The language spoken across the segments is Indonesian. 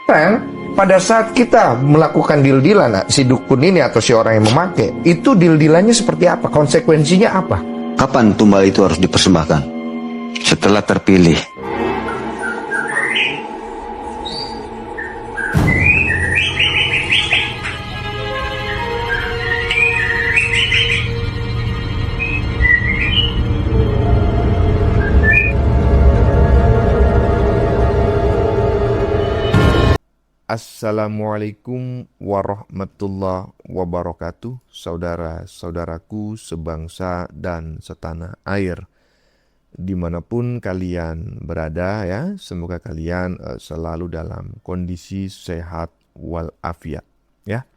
Dan pada saat kita melakukan deal-dealan, si dukun ini atau si orang yang memakai, itu deal-dealannya seperti apa? Konsekuensinya apa? Kapan tumbal itu harus dipersembahkan? Setelah terpilih. Assalamualaikum warahmatullahi wabarakatuh, saudara-saudaraku sebangsa dan setanah air, dimanapun kalian berada ya, semoga kalian selalu dalam kondisi sehat walafiat ya.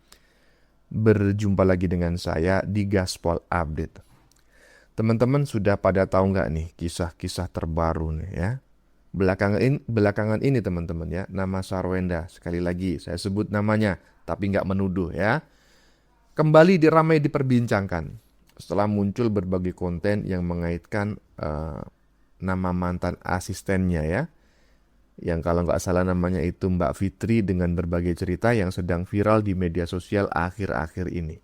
Berjumpa lagi dengan saya di Gaspol Update. Teman-teman sudah pada tahu nggak nih kisah-kisah terbaru nih ya? Belakangan ini teman-teman ya, nama Sarwenda, sekali lagi saya sebut namanya tapi nggak menuduh ya, kembali ramai diperbincangkan setelah muncul berbagai konten yang mengaitkan nama mantan asistennya ya, yang kalau nggak salah namanya itu Mbak Fitri, dengan berbagai cerita yang sedang viral di media sosial akhir-akhir ini.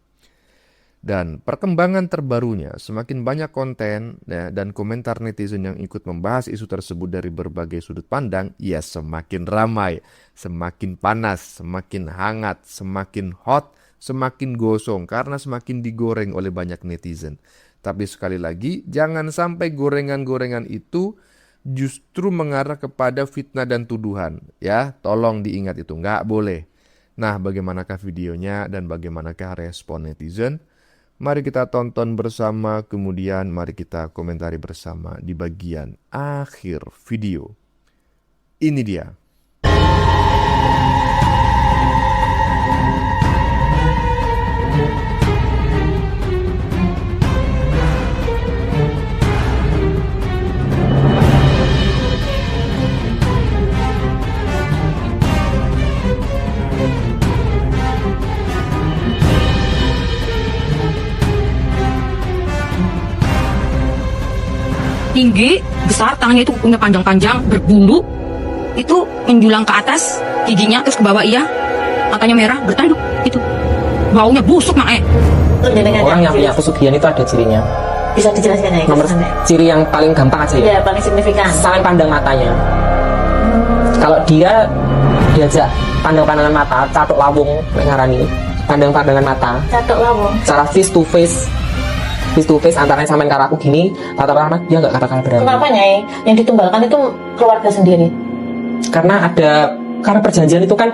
Dan perkembangan terbarunya, semakin banyak konten ya, dan komentar netizen yang ikut membahas isu tersebut dari berbagai sudut pandang, ya semakin ramai, semakin panas, semakin hangat, semakin hot, semakin gosong, karena semakin digoreng oleh banyak netizen. Tapi sekali lagi, jangan sampai gorengan-gorengan itu justru mengarah kepada fitnah dan tuduhan. Ya, tolong diingat itu, nggak boleh. Nah, bagaimanakah videonya dan bagaimanakah respon netizen? Mari kita tonton bersama, kemudian mari kita komentari bersama di bagian akhir video. Ini dia. Tinggi, besar, tangannya itu punya panjang-panjang, berbulu, itu menjulang ke atas, giginya terus ke bawah iya, matanya merah, bertanduk, itu baunya busuk mak. Orang yang punya pesugihan itu ada cirinya. Bisa dijelaskan ya? Nomor ciri yang paling gampang aja ya. Ya, paling signifikan. Saling pandang matanya. Kalau dia diajak pandang-pandangan mata, catok lawung, ngarani pandang-pandangan mata. Catok lawung. Cara face to face antaranya sampean karo aku gini, rata-rata dia nggak kata-kata berani. Kenapa Nyai? Yang ditumbalkan itu keluarga sendiri? Karena perjanjian itu kan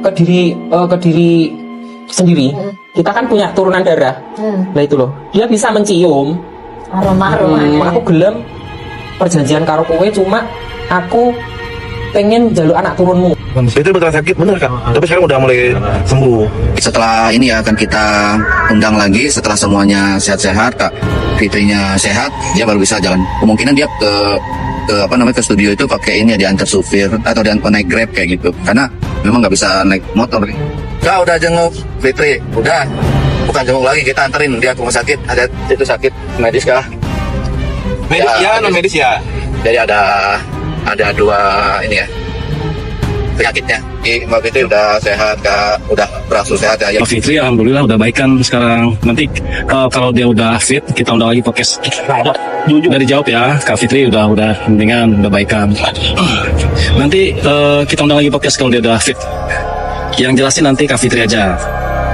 ke diri sendiri. Kita kan punya turunan darah. Nah itu loh, dia bisa mencium aroma. Aku gelem perjanjian karo kowe, cuma aku pengen jaluk anak turunmu. Itu betul sakit bener kan, tapi sekarang udah mulai sembuh. Setelah ini akan kita undang lagi, setelah semuanya sehat-sehat, Kak Fitrinya sehat, dia baru bisa jalan. Kemungkinan dia ke studio itu pakai ini ya, diantar supir atau naik Grab kayak gitu, karena memang nggak bisa naik motor. Kak udah jenguk Fitri, udah, bukan jenguk lagi, kita anterin dia ke rumah sakit. Ada itu sakit medis kah? Medis ya, non medis ya. Jadi ada dua ini ya penyakitnya. Mbak Fitri udah sehat, Kak, udah berangsur sehat ya. Mbak Fitri alhamdulillah udah baikan sekarang. Nanti kalau dia udah fit, kita undang lagi podcast. Udah dijawab ya, Kak Fitri udah mendingan, udah baikan. Nanti kita undang lagi podcast kalau dia udah fit. Yang jelasin nanti Kak Fitri aja,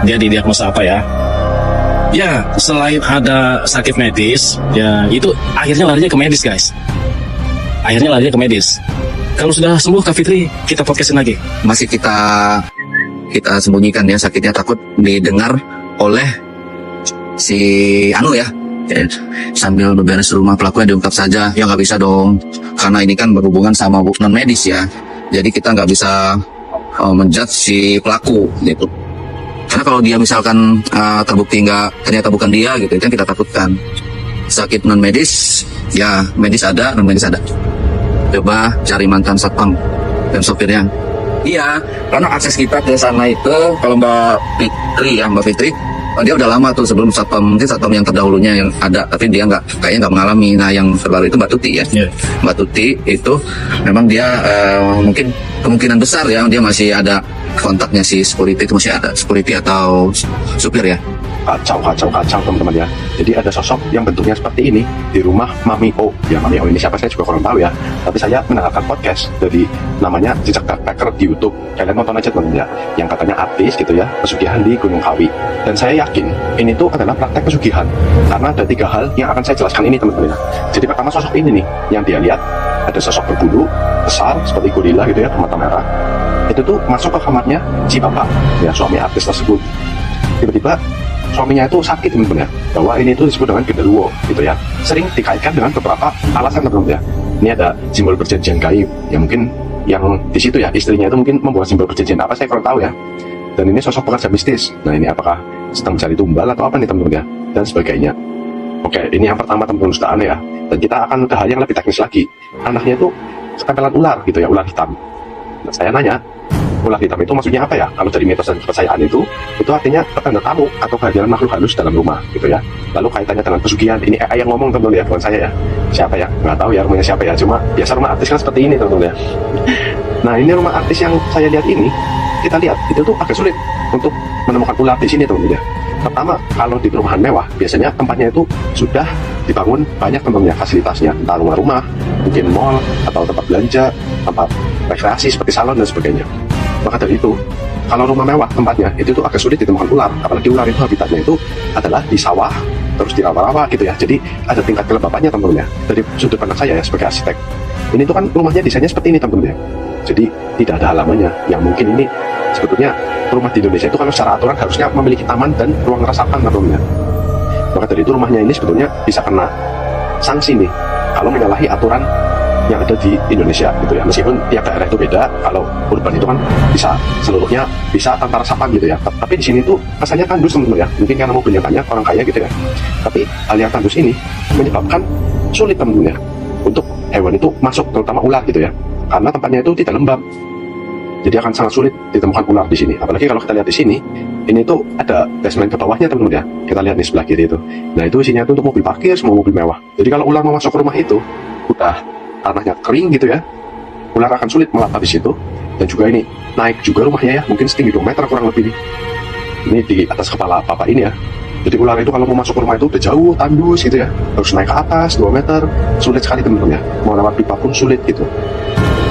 dia didiagnosa apa ya. Ya, selain ada sakit medis, ya itu akhirnya larinya ke medis guys. Kalau sudah sembuh Kak Fitri, kita podcastin lagi. Masih kita sembunyikan ya sakitnya, takut didengar oleh si Anu ya. Sambil beberes rumah pelakunya diungkap saja, ya nggak bisa dong, karena ini kan berhubungan sama non medis ya. Jadi kita nggak bisa menjudge si pelaku gitu. Karena kalau dia misalkan terbukti ternyata bukan dia gitu, itu yang kita takutkan. Sakit non medis, ya medis ada, non medis ada. Coba cari mantan satpam dan sopirnya. Iya, karena akses kita ke sana itu, kalau Mbak Fitri dia udah lama tuh sebelum satpam, mungkin satpam yang terdahulunya yang ada, tapi dia kayaknya nggak mengalami. Nah yang terbaru itu Mbak Tuti ya. Iya. Mbak Tuti itu memang dia mungkin kemungkinan besar ya dia masih ada kontaknya si security itu, masih ada security atau supir ya. Kacau teman-teman ya. Jadi ada sosok yang bentuknya seperti ini di rumah Mami O. Ya Mami O ini siapa saya juga kurang tahu ya. Tapi saya mendengarkan podcast dari namanya Jejak Backpacker di YouTube. Kalian nonton aja teman-teman ya. Yang katanya artis gitu ya, pesugihan di Gunung Kawi. Dan saya yakin ini tuh adalah praktek pesugihan. Karena ada 3 hal yang akan saya jelaskan ini teman-teman ya. Jadi pertama sosok ini nih yang dia lihat, ada sosok berbulu besar seperti gorila gitu ya, bermata merah. Itu tuh masuk ke kamarnya si bapak ya, suami artis tersebut. Tiba-tiba suaminya itu sakit teman-teman ya, bahwa ini itu disebut dengan genderuwo gitu ya, sering dikaitkan dengan beberapa alasan teman-teman ya. Ini ada simbol perjanjian gaib ya, mungkin yang di situ ya istrinya itu mungkin membuat simbol perjanjian apa saya kurang tahu ya. Dan ini sosok pekerja mistis. Nah ini apakah sedang mencari tumbal atau apa nih teman-teman ya, dan sebagainya. Oke, ini yang pertama teman-teman sudah aneh ya. Dan kita akan ke hal yang lebih teknis lagi. Anaknya itu setempelan ular gitu ya, ular hitam. Nah, saya nanya, ular hitam itu maksudnya apa ya? Kalau dari mitos dan kepercayaan itu artinya petanda tamu atau kehadiran makhluk halus dalam rumah gitu ya. Lalu kaitannya dengan pesugihan, ini yang ngomong teman-teman ya, bukan saya ya. Siapa ya? Nggak tahu ya rumahnya siapa ya, cuma biasa rumah artis kan seperti ini teman-teman ya. Nah ini rumah artis yang saya lihat ini, kita lihat itu tuh agak sulit untuk menemukan ular di sini teman-teman ya. Pertama, kalau di perumahan mewah, biasanya tempatnya itu sudah dibangun banyak teman-teman ya, fasilitasnya, entah rumah-rumah, mungkin mall, atau tempat belanja, tempat rekreasi seperti salon dan sebagainya. Maka dari itu, kalau rumah mewah tempatnya, itu tuh agak sulit ditemukan ular. Apalagi ular itu habitatnya itu adalah di sawah, terus di rawa-rawa gitu ya. Jadi ada tingkat kelembapannya teman-teman ya. Dari sudut pandang saya ya sebagai arsitek, ini tuh kan rumahnya desainnya seperti ini teman-teman ya. Jadi tidak ada halamannya. Yang mungkin ini sebetulnya rumah di Indonesia itu kalau secara aturan harusnya memiliki taman dan ruang resapan teman-teman ya. Maka dari itu rumahnya ini sebetulnya bisa kena sanksi nih kalau menyalahi aturan yang ada di Indonesia gitu ya. Meskipun tiap daerah itu beda, kalau urban itu kan bisa seluruhnya bisa tanpa resapan gitu ya. Tapi di sini tuh kesannya tandus teman-teman ya. Mungkin karena mobilnya banyak, orang kaya gitu ya. Tapi hal yang tandus ini menyebabkan sulit teman-teman ya untuk hewan itu masuk, terutama ular gitu ya. Karena tempatnya itu tidak lembab. Jadi akan sangat sulit ditemukan ular di sini. Apalagi kalau kita lihat di sini, ini tuh ada basement ke bawahnya teman-teman ya. Kita lihat nih sebelah kiri itu. Nah itu isinya itu untuk mobil parkir, semua mobil mewah. Jadi kalau ular mau masuk ke rumah itu, udah tanahnya kering gitu ya, ular akan sulit melata di situ. Dan juga ini naik juga rumahnya ya, mungkin setinggi 2 meter kurang lebih nih. Ini di atas kepala bapak ini ya. Jadi ular itu kalau mau masuk ke rumah itu udah jauh, tandus gitu ya, harus naik ke atas 2 meter, sulit sekali teman-teman ya. Mau lewat pipa pun sulit gitu.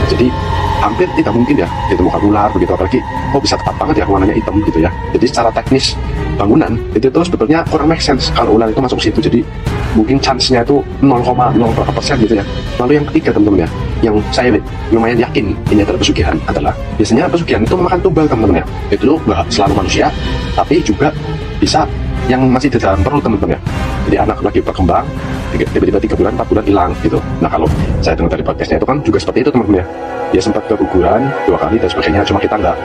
Jadi hampir tidak mungkin ya ditemukan ular begitu, apalagi bisa tepat banget ya warnanya hitam gitu ya. Jadi secara teknis bangunan itu tuh sebetulnya kurang make sense kalau ular itu masuk situ. Jadi mungkin chance-nya itu 0,0% gitu ya. Lalu yang ketiga teman-teman ya, yang saya lumayan yakin ini adalah pesugihan, adalah biasanya pesugihan itu memakan tumbal teman-teman ya. Itu nggak selalu manusia, tapi juga bisa yang masih di dalam perut teman-teman ya. Jadi anak lagi berkembang, tiba-tiba 3 bulan 4 bulan hilang gitu. Nah kalau saya dengar dari podcastnya itu kan juga seperti itu teman-teman ya. Dia sempat keguguran 2 kali dan sebagainya, cuma kita nggak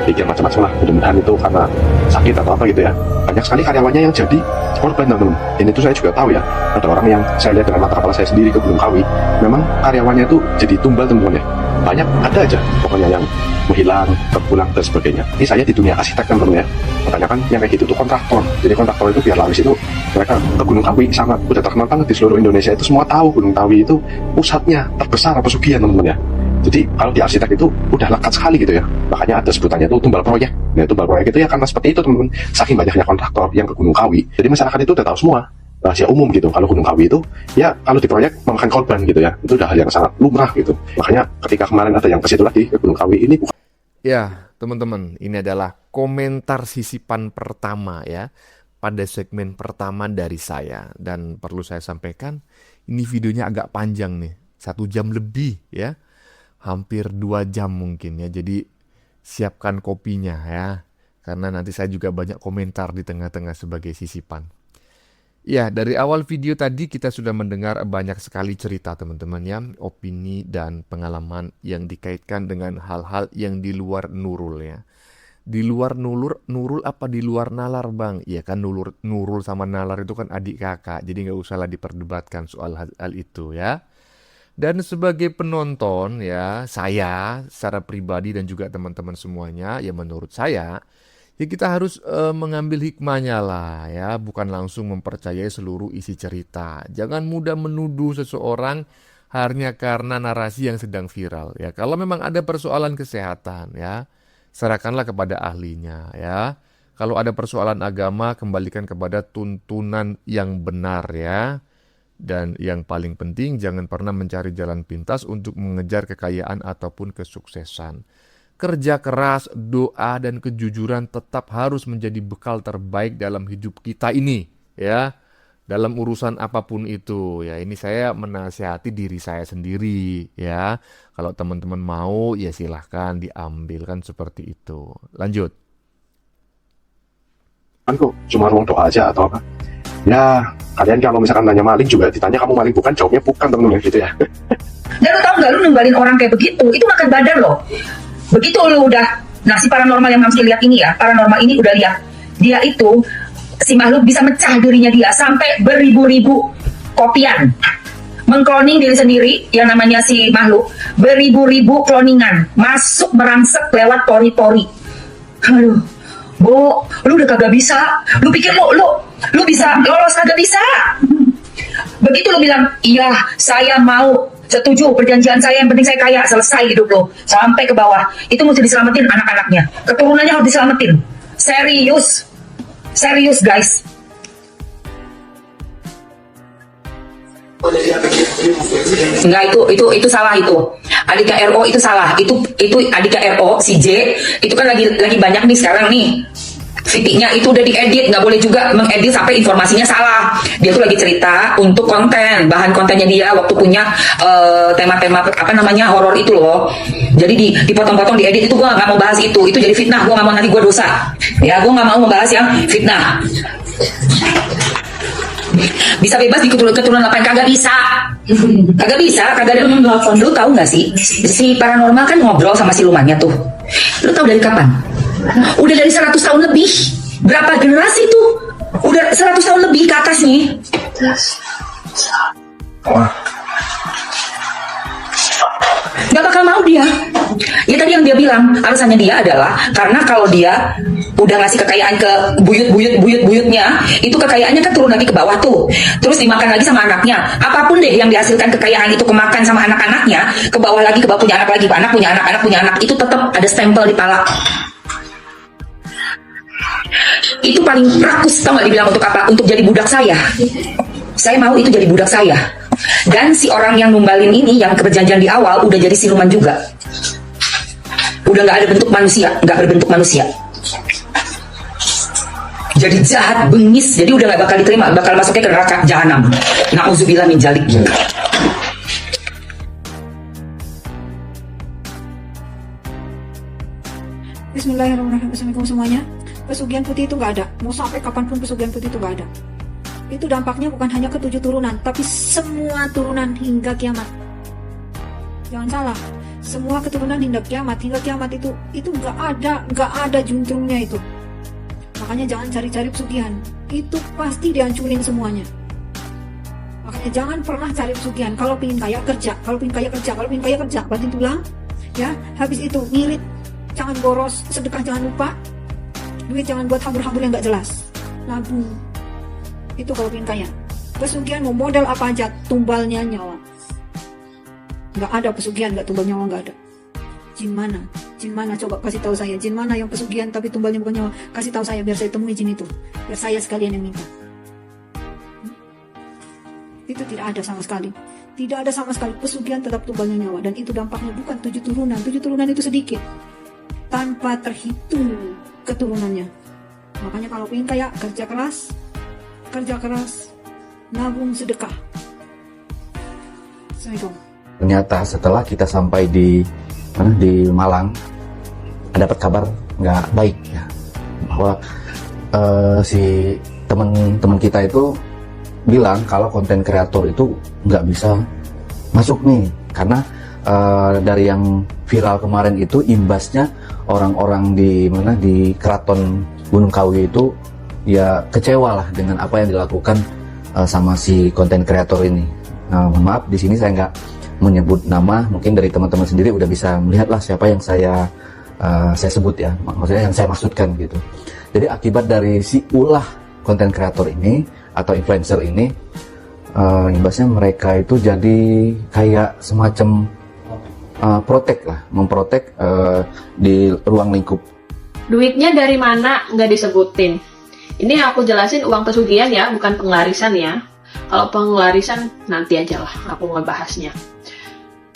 pikir macam-macam lah. Mudah-mudahan itu karena sakit atau apa gitu ya. Banyak sekali karyawannya yang jadi korban teman-teman. Ini tuh saya juga tahu ya. Ada orang yang saya lihat dengan mata kepala saya sendiri ke Gunung Kawi, memang karyawannya itu jadi tumbal teman-teman ya. Banyak ada aja pokoknya yang menghilang, terpulang dan sebagainya. Ini saya di dunia arsitek teman-teman ya. Makanya kan yang kayak gitu tuh kontraktor. Jadi kontraktor itu biar laris itu mereka ke Gunung Kawi sangat udah terkenal banget di seluruh Indonesia. Itu semua tahu Gunung Kawi itu pusatnya terbesar pesugihan teman-teman ya. Jadi kalau di arsitek itu udah lekat sekali gitu ya. Makanya ada sebutannya itu tumbal proyek. Nah tumbal proyek itu ya karena seperti itu teman-teman. Saking banyaknya kontraktor yang ke Gunung Kawi, jadi masyarakat itu udah tahu semua. Rahasia umum gitu. Kalau Gunung Kawi itu ya kalau di proyek memakan korban gitu ya. Itu udah hal yang sangat lumrah gitu. Makanya ketika kemarin ada yang ke situ lagi ke Gunung Kawi ini bukan. Ya, teman-teman, ini adalah komentar sisipan pertama ya pada segmen pertama dari saya. Dan perlu saya sampaikan, ini videonya agak panjang nih, 1 jam lebih ya, hampir 2 jam mungkin ya. Jadi siapkan kopinya ya, karena nanti saya juga banyak komentar di tengah-tengah sebagai sisipan. Ya, dari awal video tadi kita sudah mendengar banyak sekali cerita teman-teman ya, opini dan pengalaman yang dikaitkan dengan hal-hal yang di luar nurul ya. Di luar nurul apa di luar nalar bang? Ya kan nurul sama nalar itu kan adik kakak, jadi nggak usah lah diperdebatkan soal hal itu ya. Dan sebagai penonton ya, saya secara pribadi dan juga teman-teman semuanya, ya menurut saya Ya kita harus mengambil hikmahnya lah ya, bukan langsung mempercayai seluruh isi cerita. Jangan mudah menuduh seseorang hanya karena narasi yang sedang viral ya. Kalau memang ada persoalan kesehatan ya, serahkanlah kepada ahlinya ya. Kalau ada persoalan agama, kembalikan kepada tuntunan yang benar ya. Dan yang paling penting, jangan pernah mencari jalan pintas untuk mengejar kekayaan ataupun kesuksesan. Kerja keras, doa, dan kejujuran tetap harus menjadi bekal terbaik dalam hidup kita ini ya. Dalam urusan apapun itu ya, ini saya menasihati diri saya sendiri ya. Kalau teman-teman mau ya silahkan diambil, kan seperti itu. Lanjut. Kan kok cuma ruang doa aja atau apa? Ya, kalian kalau misalkan nanya maling juga ditanya kamu maling bukan, jawabnya bukan temen-temen gitu ya. Dan lu tau gak, lu nunggalin orang kayak begitu, itu makan badan loh. Begitu lu udah, nah si paranormal yang Mamski lihat ini ya, paranormal ini udah lihat, dia itu, si makhluk bisa mecah dirinya dia sampai beribu-ribu kopian. Mengkloning diri sendiri, yang namanya si makhluk, beribu-ribu kloningan, masuk merangsek lewat pori-pori. Aduh, Bu, lu udah kagak bisa, lu pikir lu bisa lolos, kagak bisa. Begitu lu bilang, iya saya mau, setuju perjanjian saya, yang penting saya kaya, selesai hidup lo, sampai ke bawah. Itu mesti diselamatin anak-anaknya, keturunannya harus diselamatin. Serius guys. Enggak, itu salah itu. Adika RO itu salah. Itu Adika RO si J itu kan lagi banyak nih sekarang nih. Fitiknya itu udah diedit, nggak boleh juga mengedit sampai informasinya salah. Dia tuh lagi cerita untuk konten, bahan kontennya dia waktu punya tema-tema apa namanya horor itu loh. Jadi dipotong-potong diedit, itu gua nggak mau bahas itu jadi fitnah. Gua nggak mau, nanti gua dosa. Ya, gua nggak mau membahas yang fitnah. Bisa bebas di keturunan apa yang kagak bisa. Kagak ada. Lu tahu nggak sih, si paranormal kan ngobrol sama silumannya tuh. Lu tahu dari kapan? Udah dari 100 tahun lebih. Berapa generasi tuh? Udah 100 tahun lebih ke atas nih. Gak bakal mau dia. Ya tadi yang dia bilang, alasannya dia adalah karena kalau dia udah ngasih kekayaan ke buyutnya, itu kekayaannya kan turun lagi ke bawah tuh. Terus dimakan lagi sama anaknya. Apapun deh yang dihasilkan kekayaan itu kemakan sama anak-anaknya, ke bawah lagi, ke bawah punya anak lagi, anak punya anak, itu tetap ada stempel di pala. Itu paling rakus, tau gak dibilang untuk apa? Untuk jadi budak saya. Saya mau itu jadi budak saya. Dan si orang yang numbalin ini, yang keperjanjian di awal, udah jadi siluman juga. Udah gak ada bentuk manusia, gak berbentuk manusia. Jadi jahat, bengis, jadi udah gak bakal diterima, bakal masuknya ke neraka jahanam. Na'udzubillah min dzalik. Bismillahirrahmanirrahim. Assalamualaikum semuanya. Pesugihan putih itu nggak ada. Mau sampai kapanpun pesugihan putih itu nggak ada. Itu dampaknya bukan hanya ke 7 turunan, tapi semua turunan hingga kiamat. Jangan salah, semua keturunan hingga kiamat itu nggak ada juntrungnya itu. Makanya jangan cari-cari pesugihan. Itu pasti dihancurin semuanya. Makanya jangan pernah cari pesugihan. Kalau pingin kaya kerja, banting tulang, ya. Habis itu ngirit, jangan boros, sedekah jangan lupa. Duit jangan buat hambur-hambur yang gak jelas. Nabung. Itu kalau pengen kaya. Pesugihan mau modal apa aja, tumbalnya nyawa. Gak ada pesugihan gak tumbal nyawa, gak ada. Jin mana coba kasih tahu saya. Jin mana yang pesugihan tapi tumbalnya bukan nyawa. Kasih tahu saya biar saya temui jin itu. Biar saya sekalian yang minta. Itu tidak ada sama sekali. Tidak ada sama sekali. Pesugihan tetap tumbalnya nyawa. Dan itu dampaknya bukan 7 turunan. 7 turunan itu sedikit. Tanpa terhitung keturunannya. Makanya kalau pengen kaya, kerja keras, nabung, sedekah. Assalamualaikum. Ternyata setelah kita sampai di Malang, dapat kabar nggak baik ya, bahwa si teman-teman kita itu bilang kalau konten kreator itu nggak bisa masuk nih, karena dari yang viral kemarin itu imbasnya orang-orang di Keraton Gunung Kawi itu ya kecewa lah dengan apa yang dilakukan sama si konten kreator ini. Nah, maaf di sini saya nggak menyebut nama, mungkin dari teman-teman sendiri udah bisa melihat lah siapa yang saya saya sebut ya, maksudnya yang saya maksudkan gitu. Jadi akibat dari si ulah konten kreator ini atau influencer ini, imbasnya mereka itu jadi kayak semacam memprotek di ruang lingkup. Duitnya dari mana nggak disebutin. Ini aku jelasin uang pesugihan ya, bukan pengelarisan ya. Kalau pengelarisan nanti aja lah aku ngebahasnya.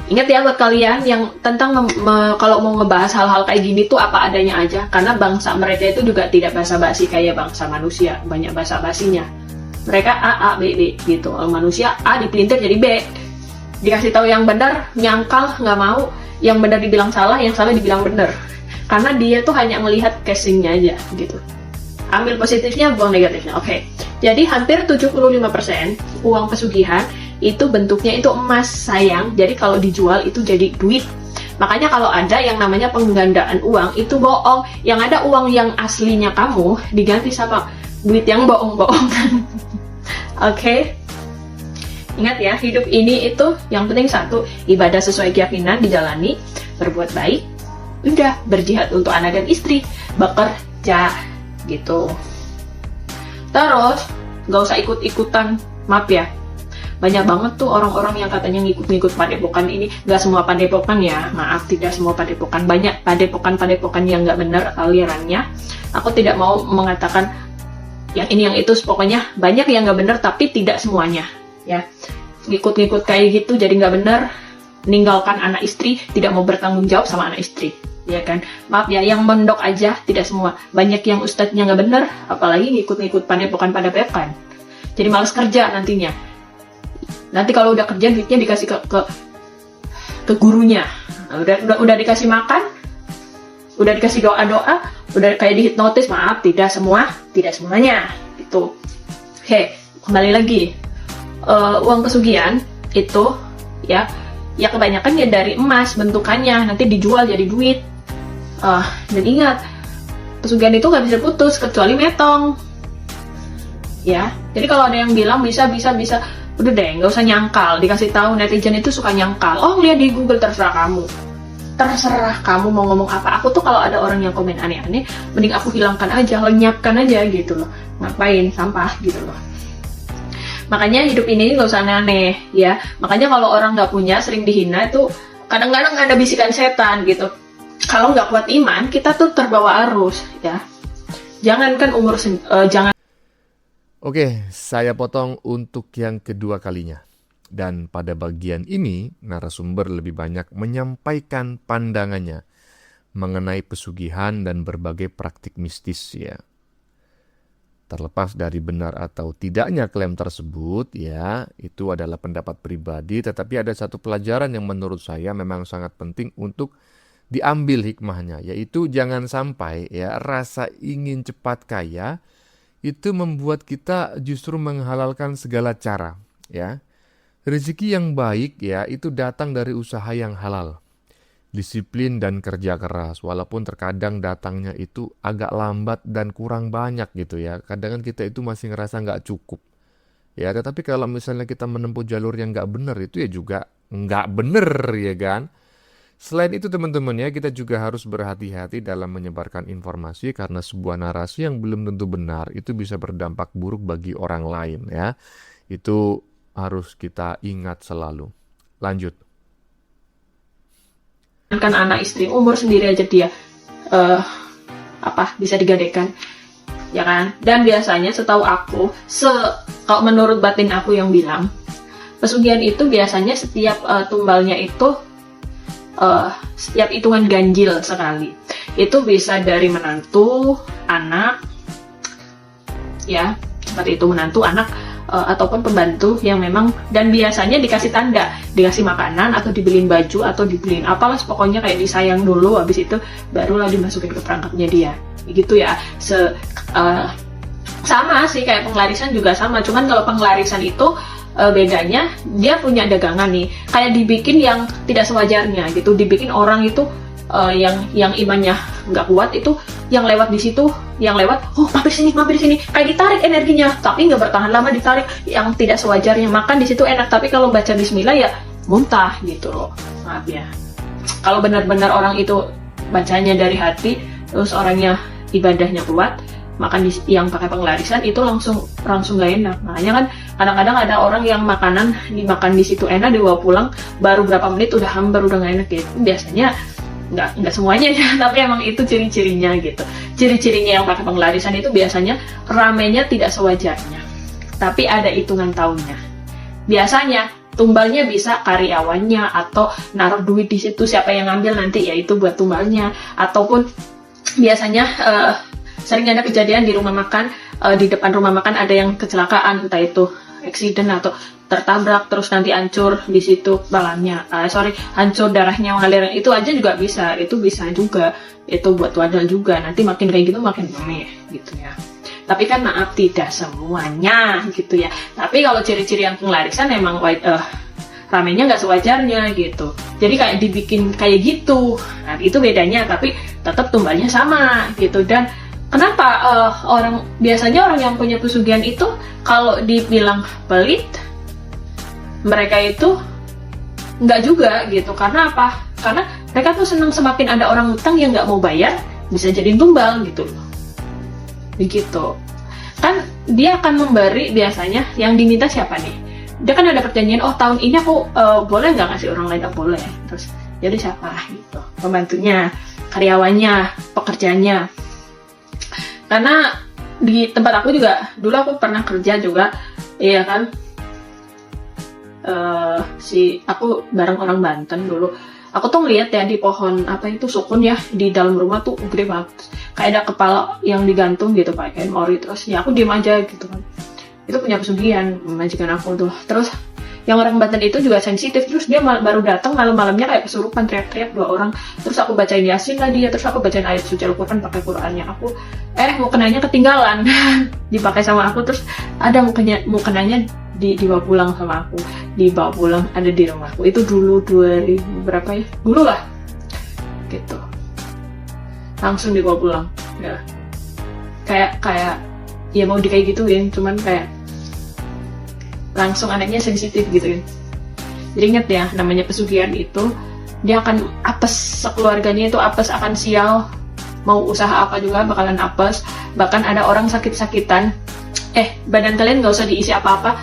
Ingat ya buat kalian yang tentang kalau mau ngebahas hal-hal kayak gini tuh apa adanya aja. Karena bangsa mereka itu juga tidak basa-basi kayak bangsa manusia, banyak basa-basinya. Mereka A, B, B gitu. Manusia A dipelintir jadi B. Dikasih tahu yang benar, nyangkal, nggak mau. Yang benar dibilang salah, yang salah dibilang benar. Karena dia tuh hanya melihat casingnya aja gitu. Ambil positifnya, buang negatifnya. Oke. Jadi hampir 75% uang pesugihan itu bentuknya itu emas, sayang. Jadi kalau dijual itu jadi duit. Makanya kalau ada yang namanya penggandaan uang itu bohong. Yang ada uang yang aslinya kamu diganti sama duit yang bohong-bohongan. Oke. Ingat ya, hidup ini itu yang penting satu, ibadah sesuai keyakinan dijalani, berbuat baik, udah berjihad untuk anak dan istri, bekerja gitu. Terus nggak usah ikut-ikutan, maaf ya. Banyak banget tuh orang-orang yang katanya ngikut-ngikut padepokan ini. Nggak semua padepokan ya, maaf, tidak semua padepokan. Banyak padepokan yang nggak benar alirannya. Aku tidak mau mengatakan yang ini yang itu, pokoknya banyak yang nggak benar tapi tidak semuanya ya. Ngikut-ngikut kayak gitu jadi nggak benar, meninggalkan anak istri, tidak mau bertanggung jawab sama anak istri, ya kan. Maaf ya, yang mondok aja tidak semua. Banyak yang ustadznya nggak benar, apalagi ngikut-ngikut padepokan. Jadi malas kerja nantinya. Nanti kalau udah kerja duitnya dikasih ke gurunya. Nah, udah dikasih makan, udah dikasih doa-doa, udah kayak dihipnotis. Maaf, tidak semuanya gitu. Oke, kembali lagi. Uang pesugihan itu ya kebanyakan ya dari emas bentukannya, nanti dijual jadi duit. Dan ingat, pesugihan itu nggak bisa putus kecuali metong ya. Jadi kalau ada yang bilang bisa, udah deh, nggak usah nyangkal. Dikasih tahu, netizen itu suka nyangkal. Oh, lihat di Google, terserah kamu mau ngomong apa. Aku tuh kalau ada orang yang komen aneh-aneh, mending aku hilangkan aja, lenyapkan aja gitu loh. Ngapain sampah gitu loh. Makanya hidup ini nggak usah aneh ya. Makanya kalau orang nggak punya, sering dihina itu kadang-kadang ada bisikan setan gitu. Kalau nggak kuat iman, kita tuh terbawa arus ya. Jangankan jangan. Oke, saya potong untuk yang kedua kalinya. Dan pada bagian ini, narasumber lebih banyak menyampaikan pandangannya mengenai pesugihan dan berbagai praktik mistis ya. Terlepas dari benar atau tidaknya klaim tersebut ya, itu adalah pendapat pribadi, tetapi ada satu pelajaran yang menurut saya memang sangat penting untuk diambil hikmahnya, yaitu jangan sampai ya rasa ingin cepat kaya itu membuat kita justru menghalalkan segala cara ya. Rezeki yang baik ya itu datang dari usaha yang halal, disiplin dan kerja keras, walaupun terkadang datangnya itu agak lambat dan kurang banyak gitu ya. Kadang kita itu masih ngerasa nggak cukup ya, tetapi kalau misalnya kita menempuh jalur yang nggak benar itu ya juga nggak benar ya kan. Selain itu teman-teman ya, kita juga harus berhati-hati dalam menyebarkan informasi karena sebuah narasi yang belum tentu benar itu bisa berdampak buruk bagi orang lain ya. Itu harus kita ingat selalu. Lanjut. Kan anak istri umur sendiri aja dia bisa digadaikan ya kan. Dan biasanya setahu aku, kalau menurut batin aku yang bilang, pesugihan itu biasanya setiap tumbalnya itu setiap hitungan ganjil sekali. Itu bisa dari menantu, anak ya, seperti itu, menantu, anak, ataupun pembantu yang memang, dan biasanya dikasih tanda, dikasih makanan atau dibeliin baju atau dibeliin apalah, pokoknya kayak disayang dulu, habis itu barulah dimasukin ke perangkapnya dia gitu ya. Sama sih kayak pengelarisan juga sama, cuman kalau pengelarisan itu bedanya dia punya dagangan nih, kayak dibikin yang tidak sewajarnya gitu, dibikin orang itu yang imannya nggak kuat itu, yang lewat di situ, yang lewat, oh mampir sini, kayak ditarik energinya, tapi nggak bertahan lama, ditarik yang tidak sewajarnya. Makan di situ enak, tapi kalau baca Bismillah ya muntah gitu loh, maaf ya. Kalau benar-benar orang itu bacanya dari hati, terus orangnya ibadahnya kuat, makan yang pakai penglarisan itu langsung gak enak. Makanya kan kadang-kadang ada orang yang makanan dimakan di situ enak, dibawa pulang baru berapa menit udah hambar, udah gak enak gitu. Biasanya nggak semuanya ya, tapi emang itu ciri-cirinya gitu. Ciri-cirinya yang pakai penglarisan itu biasanya ramenya tidak sewajarnya, tapi ada hitungan tahunnya. Biasanya tumbalnya bisa karyawannya atau naruh duit di situ, siapa yang ngambil nanti ya itu buat tumbalnya. Ataupun biasanya sering ada kejadian di rumah makan, di depan rumah makan ada yang kecelakaan, entah itu accident atau tertabrak terus nanti hancur di situ balangnya, hancur darahnya ngalir, itu aja juga bisa, itu bisa juga, itu buat wadal juga, nanti makin kayak gitu makin rame gitu ya. Tapi kan maaf tidak semuanya gitu ya. Tapi kalau ciri-ciri yang penglarisan emang ramenya nggak sewajarnya gitu. Jadi kayak dibikin kayak gitu, nah itu bedanya. Tapi tetap tumbalnya sama gitu. Dan kenapa biasanya orang yang punya pesugihan itu kalau dibilang pelit, mereka itu nggak juga gitu. Karena apa? Karena mereka tuh senang semakin ada orang utang yang nggak mau bayar, bisa jadi tumbal gitu. Begitu. Kan dia akan memberi biasanya yang diminta siapa nih? Dia kan ada perjanjian, oh tahun ini aku boleh nggak ngasih orang lain? Oh boleh. Terus jadi siapa gitu? Pembantunya, karyawannya, pekerjaannya. Karena di tempat aku juga, dulu aku pernah kerja juga, iya kan, aku bareng orang Banten dulu. Aku tuh ngeliat ya di pohon apa itu sukun ya di dalam rumah tuh gede banget, kayak ada kepala yang digantung gitu pakai kain mori. Terus ya aku diem aja gitu kan, itu punya pesugihan majikan aku tuh. Terus yang orang Banten itu juga sensitif, terus dia baru datang malam-malamnya kayak kesurupan, teriak-teriak 2 orang. Terus aku bacain Yasin lah dia, terus aku bacain ayat suci Al-Quran pakai Qurannya aku, mukenanya ketinggalan dipakai sama aku. Terus ada mukenanya dibawa pulang sama aku, dibawa pulang ada di rumahku. Itu dulu 2000 berapa ya, dulu lah gitu, langsung dibawa pulang ya. Kayak ya mau kayak gituin, cuman kayak langsung anaknya sensitif gitu ya. Jadi ingat ya, namanya pesugihan itu dia akan apes, sekeluarganya itu apes, akan sial, mau usaha apa juga bakalan apes. Bahkan ada orang sakit-sakitan, badan kalian nggak usah diisi apa-apa.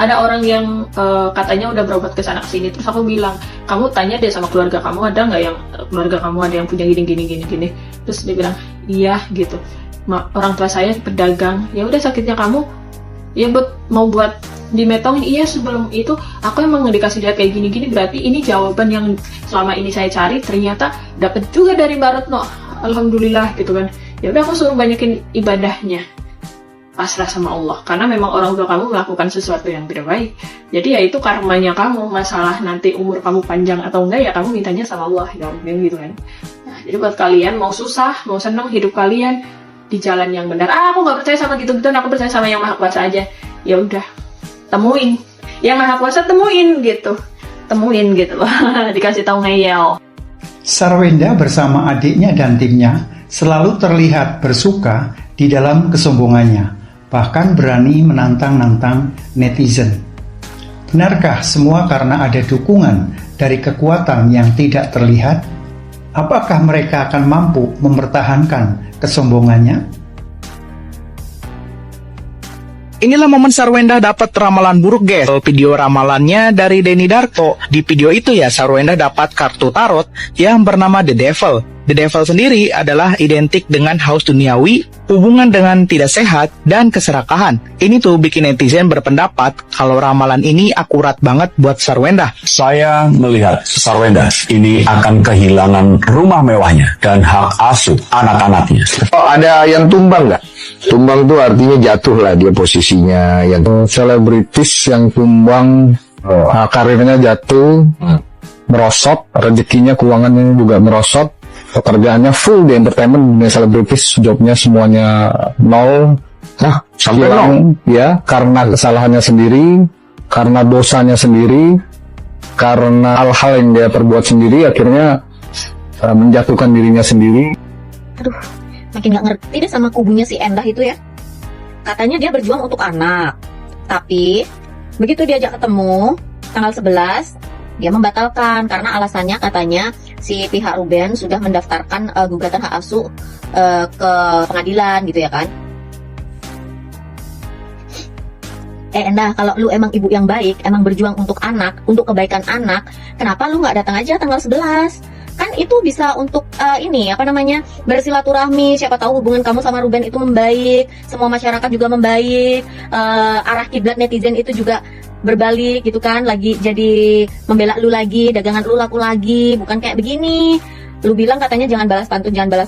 Ada orang yang katanya udah berobat ke sana sini, terus aku bilang, kamu tanya deh sama keluarga kamu, ada nggak yang keluarga kamu ada yang punya gini. Terus dia bilang iya gitu, orang tua saya pedagang. Ya udah, sakitnya kamu ya mau buat dimetongin. Iya, sebelum itu aku emang dikasih lihat kayak gini, berarti ini jawaban yang selama ini saya cari, ternyata dapet juga dari Mbak Retno, alhamdulillah gitu kan. Ya udah, aku suruh banyakin ibadahnya, pasrah sama Allah, karena memang orang tua kamu melakukan sesuatu yang tidak baik. Jadi ya itu karmanya kamu, masalah nanti umur kamu panjang atau enggak ya kamu mintanya sama Allah ya gitu kan. Nah, jadi buat kalian mau susah mau seneng hidup kalian di jalan yang benar. Aku nggak percaya sama gitu-gituan, aku percaya sama yang Maha Kuasa aja. Ya udah, temuin yang Maha Kuasa, temuin gitu loh. Dikasih tahu ngeyel. Sarwenda bersama adiknya dan timnya selalu terlihat bersuka di dalam kesombongannya, bahkan berani menantang-nantang netizen. Benarkah semua karena ada dukungan dari kekuatan yang tidak terlihat? Apakah mereka akan mampu mempertahankan kesombongannya? Inilah momen Sarwenda dapat ramalan buruk, guys. Video ramalannya dari Denny Darko. Di video itu ya, Sarwenda dapat kartu tarot yang bernama The Devil. The Devil sendiri adalah identik dengan haus duniawi, hubungan dengan tidak sehat, dan keserakahan. Ini tuh bikin netizen berpendapat kalau ramalan ini akurat banget buat Sarwenda. Saya melihat Sarwenda ini akan kehilangan rumah mewahnya dan hak asuh anak-anaknya. Oh, ada yang tumbang nggak? Tumbang itu artinya jatuh lah dia posisinya. Yang selebritis yang tumbang, karirnya jatuh, merosot, rezekinya, keuangannya juga merosot. Pekerjaannya full di entertainment, dunia selebritis, jobnya semuanya nol. Sampai nol ya, karena kesalahannya sendiri, karena dosanya sendiri, karena hal-hal yang dia perbuat sendiri, akhirnya menjatuhkan dirinya sendiri. Aduh, makin gak ngerti deh sama kubunya si Endah itu ya. Katanya dia berjuang untuk anak, tapi begitu diajak ketemu tanggal 11, dia membatalkan karena alasannya katanya si pihak Ruben sudah mendaftarkan gugatan hak asuh ke pengadilan gitu ya kan. Endah, kalau lu emang ibu yang baik, emang berjuang untuk anak, untuk kebaikan anak, kenapa lu nggak datang aja tanggal 11? Kan itu bisa untuk bersilaturahmi, siapa tahu hubungan kamu sama Ruben itu membaik, semua masyarakat juga membaik, arah kiblat netizen itu juga berbalik gitu kan, lagi jadi membela lu lagi, dagangan lu laku lagi, bukan kayak begini. Lu bilang katanya jangan balas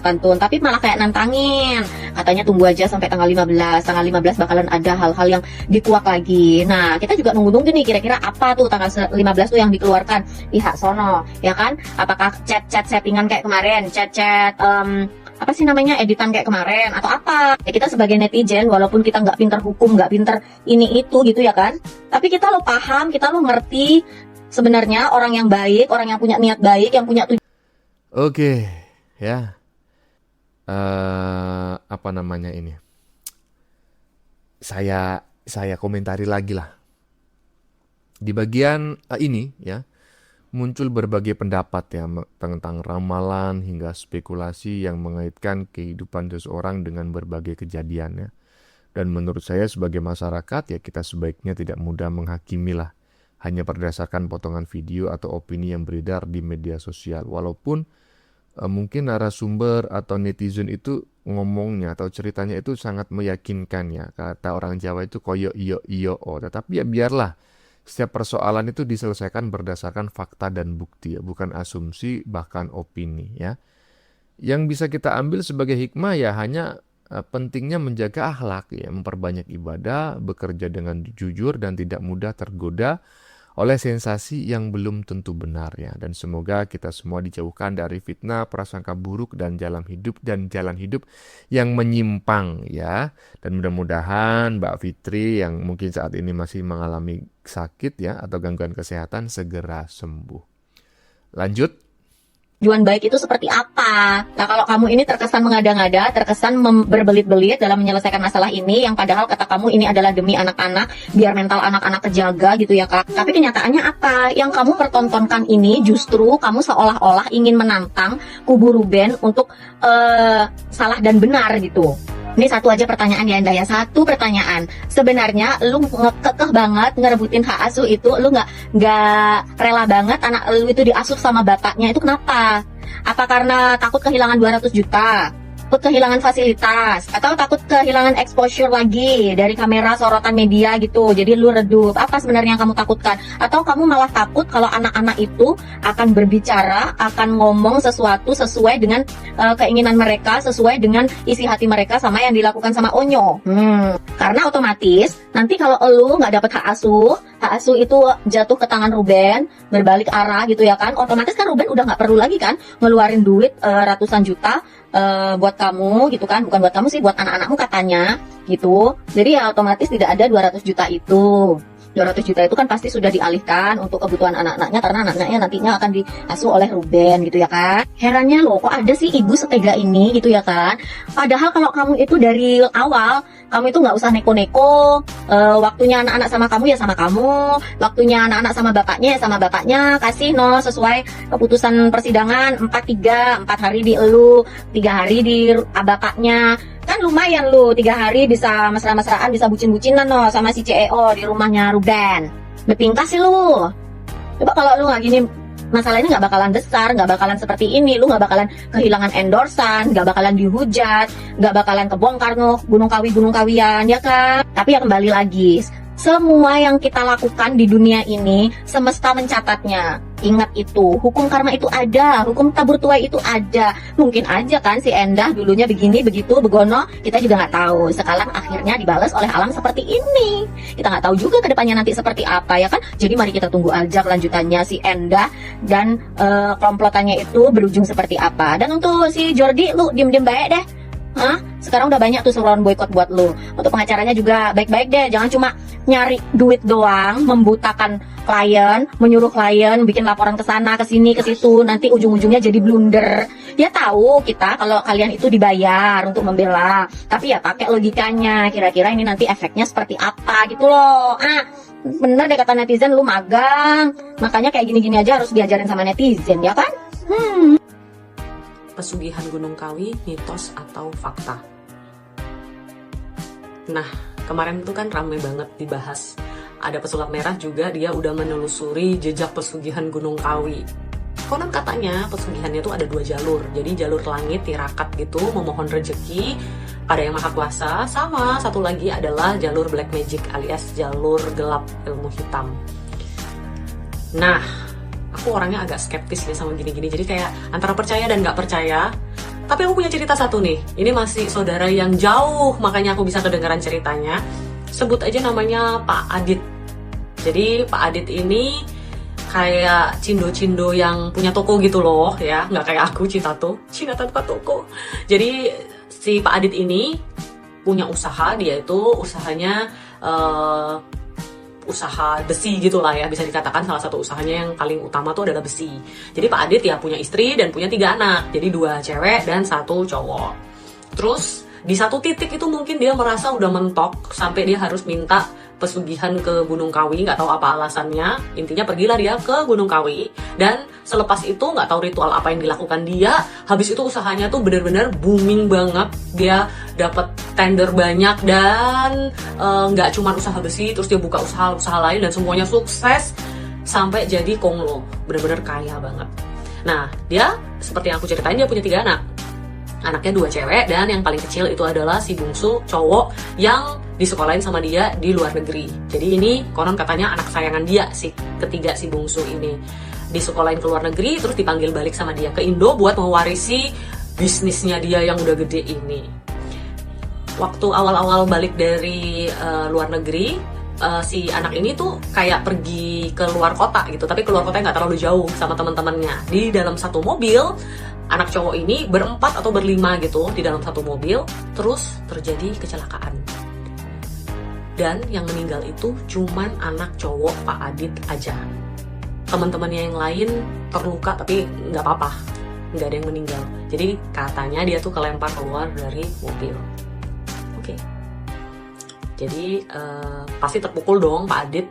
pantun, tapi malah kayak nantangin. Katanya tunggu aja sampai tanggal 15. Tanggal 15 bakalan ada hal-hal yang dikuak lagi. Nah, kita juga nunggu-nunggu nih kira-kira apa tuh tanggal 15 tuh yang dikeluarkan pihak sono, ya kan? Apakah chat-chat settingan kayak kemarin, chat-chat editan kayak kemarin atau apa? Ya kita sebagai netizen walaupun kita nggak pinter hukum, nggak pinter ini itu gitu ya kan, tapi kita lo paham, kita lo ngerti sebenarnya orang yang baik, orang yang punya niat baik, yang punya tujuan. Oke, ya. Saya komentari lagi lah. Di bagian ini ya, muncul berbagai pendapat ya tentang ramalan hingga spekulasi yang mengaitkan kehidupan seseorang dengan berbagai kejadian ya. Dan menurut saya sebagai masyarakat ya kita sebaiknya tidak mudah menghakimi lah hanya berdasarkan potongan video atau opini yang beredar di media sosial. Walaupun mungkin narasumber atau netizen itu ngomongnya atau ceritanya itu sangat meyakinkan ya. Kata orang Jawa itu koyo iyo oh. Tetapi ya biarlah setiap persoalan itu diselesaikan berdasarkan fakta dan bukti ya, bukan asumsi bahkan opini ya. Yang bisa kita ambil sebagai hikmah ya hanya pentingnya menjaga akhlak ya, memperbanyak ibadah, bekerja dengan jujur dan tidak mudah tergoda oleh sensasi yang belum tentu benar ya. Dan semoga kita semua dijauhkan dari fitnah, prasangka buruk dan jalan hidup yang menyimpang ya. Dan mudah-mudahan Mbak Fitri yang mungkin saat ini masih mengalami sakit ya atau gangguan kesehatan segera sembuh. Lanjut. Tujuan baik itu seperti apa? Nah, kalau kamu ini terkesan mengada-ngada, terkesan berbelit-belit dalam menyelesaikan masalah ini, yang padahal kata kamu ini adalah demi anak-anak, biar mental anak-anak terjaga gitu ya Kak. Tapi kenyataannya apa? Yang kamu pertontonkan ini justru kamu seolah-olah ingin menantang kubu Ruben untuk salah dan benar gitu. Ini satu aja pertanyaan ya Anda ya, satu pertanyaan. Sebenarnya lu kekeh banget ngerebutin hak asuh itu, lu nggak rela banget anak lu itu diasuh sama bapaknya, itu kenapa? Apa karena takut kehilangan 200 juta? Takut kehilangan fasilitas? Atau takut kehilangan exposure lagi dari kamera sorotan media gitu, jadi lu redup? Apa sebenarnya yang kamu takutkan? Atau kamu malah takut kalau anak-anak itu akan berbicara, akan ngomong sesuatu sesuai dengan keinginan mereka, sesuai dengan isi hati mereka sama yang dilakukan sama Onyo? Karena otomatis nanti kalau lu nggak dapet hak asuh itu jatuh ke tangan Ruben, berbalik arah gitu ya kan, otomatis kan Ruben udah nggak perlu lagi kan ngeluarin duit ratusan juta buat kamu gitu kan, bukan buat kamu sih, buat anak-anakmu katanya gitu. Jadi ya otomatis tidak ada 200 juta itu. 200 juta itu kan pasti sudah dialihkan untuk kebutuhan anak-anaknya, karena anak-anaknya nantinya akan diasuh oleh Ruben gitu ya kan. Herannya loh, kok ada sih ibu setega ini gitu ya kan. Padahal kalau kamu itu dari awal, kamu itu nggak usah neko-neko, waktunya anak-anak sama kamu ya sama kamu, waktunya anak-anak sama bapaknya ya sama bapaknya, kasih sesuai keputusan persidangan 4 hari di elu, 3 hari di bapaknya. Kan lumayan lu 3 hari bisa mesra-mesraan, bisa bucin-bucinan sama si CEO di rumahnya Ruben. Bertingkah sih lu. Coba kalau lu nggak gini, masalah ini nggak bakalan besar, nggak bakalan seperti ini, lu nggak bakalan kehilangan endorsan, nggak bakalan dihujat, nggak bakalan kebongkar gunung kawian ya kan. Tapi ya kembali lagi, semua yang kita lakukan di dunia ini semesta mencatatnya. Ingat itu, hukum karma itu ada, hukum tabur tuai itu ada. Mungkin aja kan si Endah dulunya begini, begitu, begono, kita juga nggak tahu. Sekarang akhirnya dibalas oleh alam seperti ini. Kita nggak tahu juga kedepannya nanti seperti apa ya kan. Jadi mari kita tunggu aja kelanjutannya si Endah dan komplotannya itu berujung seperti apa. Dan untuk si Jordi, lu diem-diem baik deh. Sekarang udah banyak tuh seruan boykot buat lu. Untuk pengacaranya juga baik-baik deh, jangan cuma nyari duit doang, membutakan klien, menyuruh klien bikin laporan ke sana, ke sini, ke situ, nanti ujung-ujungnya jadi blunder. Ya tahu kita kalau kalian itu dibayar untuk membela, tapi ya pakai logikanya, kira-kira ini nanti efeknya seperti apa gitu loh. Bener deh kata netizen, lu magang, makanya kayak gini-gini aja harus diajarin sama netizen ya kan. Pesugihan Gunung Kawi, mitos atau fakta? Nah, kemarin itu kan ramai banget dibahas. Ada pesulap merah juga, dia udah menelusuri jejak pesugihan Gunung Kawi. Konon katanya pesugihannya itu ada 2 jalur. Jadi jalur langit, tirakat gitu, memohon rezeki pada Yang Maha Kuasa. Sama satu lagi adalah jalur black magic alias jalur gelap ilmu hitam. Nah, aku orangnya agak skeptis ya sama gini-gini. Jadi kayak antara percaya dan nggak percaya. Tapi aku punya cerita satu nih. Ini masih saudara yang jauh, makanya aku bisa kedengaran ceritanya. Sebut aja namanya Pak Adit. Jadi Pak Adit ini kayak cindo-cindo yang punya toko gitu loh ya. Nggak kayak aku, Cina tanpa toko. Jadi si Pak Adit ini punya usaha. Dia itu usahanya usaha besi gitu lah ya, bisa dikatakan salah satu usahanya yang paling utama tuh adalah besi. Jadi Pak Adit ya punya istri dan punya 3 anak, jadi 2 cewek dan 1 cowok. Terus di satu titik itu mungkin dia merasa udah mentok sampai dia harus minta pesugihan ke Gunung Kawi, nggak tahu apa alasannya. Intinya pergilah dia ke Gunung Kawi, dan selepas itu nggak tahu ritual apa yang dilakukan dia. Habis itu usahanya tuh bener-bener booming banget. Dia dapat tender banyak dan nggak cuma usaha besi, terus dia buka usaha lain dan semuanya sukses sampai jadi konglo, bener-bener kaya banget. Nah, dia seperti yang aku ceritain, dia punya 3 anak. Anaknya 2 cewek dan yang paling kecil itu adalah si bungsu cowok yang disekolahin sama dia di luar negeri. Jadi ini konon katanya anak sayangan dia, si ketiga si bungsu ini. Disekolahin ke luar negeri terus dipanggil balik sama dia ke Indo buat mewarisi bisnisnya dia yang udah gede ini. Waktu awal-awal balik dari luar negeri, si anak ini tuh kayak pergi ke luar kota gitu, tapi keluar kotanya nggak terlalu jauh sama teman-temannya. Di dalam satu mobil, anak cowok ini berempat atau berlima gitu di dalam satu mobil, terus terjadi kecelakaan. Dan yang meninggal itu cuman anak cowok Pak Adit aja. Teman-temannya yang lain terluka tapi nggak apa-apa, nggak ada yang meninggal. Jadi katanya dia tuh kelempar keluar dari mobil. Oke. Jadi pasti terpukul dong Pak Adit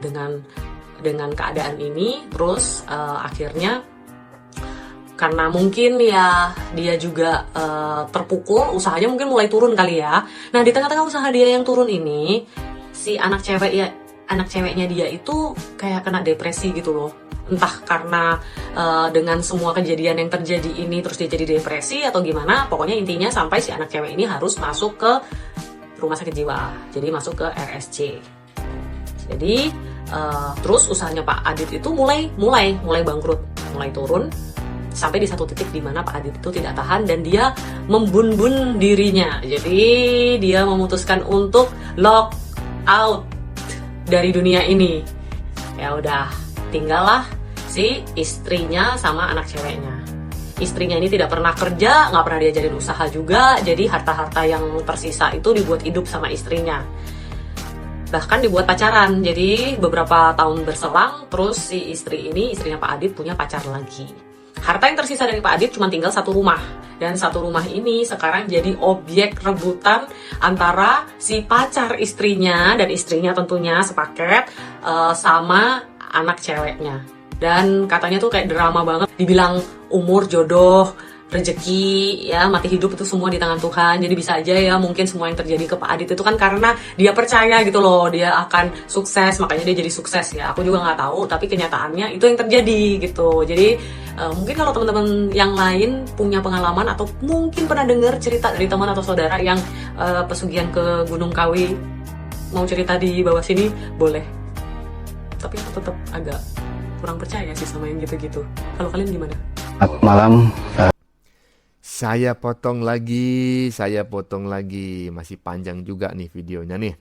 dengan keadaan ini. Terus akhirnya karena mungkin ya dia juga terpukul, usahanya mungkin mulai turun kali ya. Nah, di tengah-tengah usaha dia yang turun ini, si anak ceweknya dia itu kayak kena depresi gitu loh. Entah karena dengan semua kejadian yang terjadi ini terus dia jadi depresi atau gimana. Pokoknya intinya sampai si anak cewek ini harus masuk ke rumah sakit jiwa, jadi masuk ke RSC. Jadi terus usahanya Pak Adit itu mulai bangkrut, mulai turun, sampai di satu titik di mana Pak Adit itu tidak tahan dan dia membun-bun dirinya. Jadi dia memutuskan untuk lock out dari dunia ini. Ya udah, tinggallah si istrinya sama anak ceweknya. Istrinya ini tidak pernah kerja, nggak pernah diajarin usaha juga, jadi harta-harta yang tersisa itu dibuat hidup sama istrinya. Bahkan dibuat pacaran, jadi beberapa tahun berselang, terus si istrinya Pak Adit punya pacar lagi. Harta yang tersisa dari Pak Adit cuma tinggal 1 rumah. Dan 1 rumah ini sekarang jadi objek rebutan antara si pacar istrinya, dan istrinya tentunya sepaket, sama anak ceweknya. Dan katanya tuh kayak drama banget, dibilang umur, jodoh, rezeki, ya mati hidup itu semua di tangan Tuhan. Jadi bisa aja ya mungkin semua yang terjadi ke Pak Adit itu kan karena dia percaya gitu loh, dia akan sukses, makanya dia jadi sukses ya. Aku juga nggak tahu, tapi kenyataannya itu yang terjadi gitu. Jadi mungkin kalau teman-teman yang lain punya pengalaman atau mungkin pernah dengar cerita dari teman atau saudara yang pesugihan ke Gunung Kawi, mau cerita di bawah sini boleh. Tapi aku tetap agak kurang percaya sih sama yang gitu-gitu. Kalau kalian gimana? Malam. Saya potong lagi. Masih panjang juga nih videonya nih.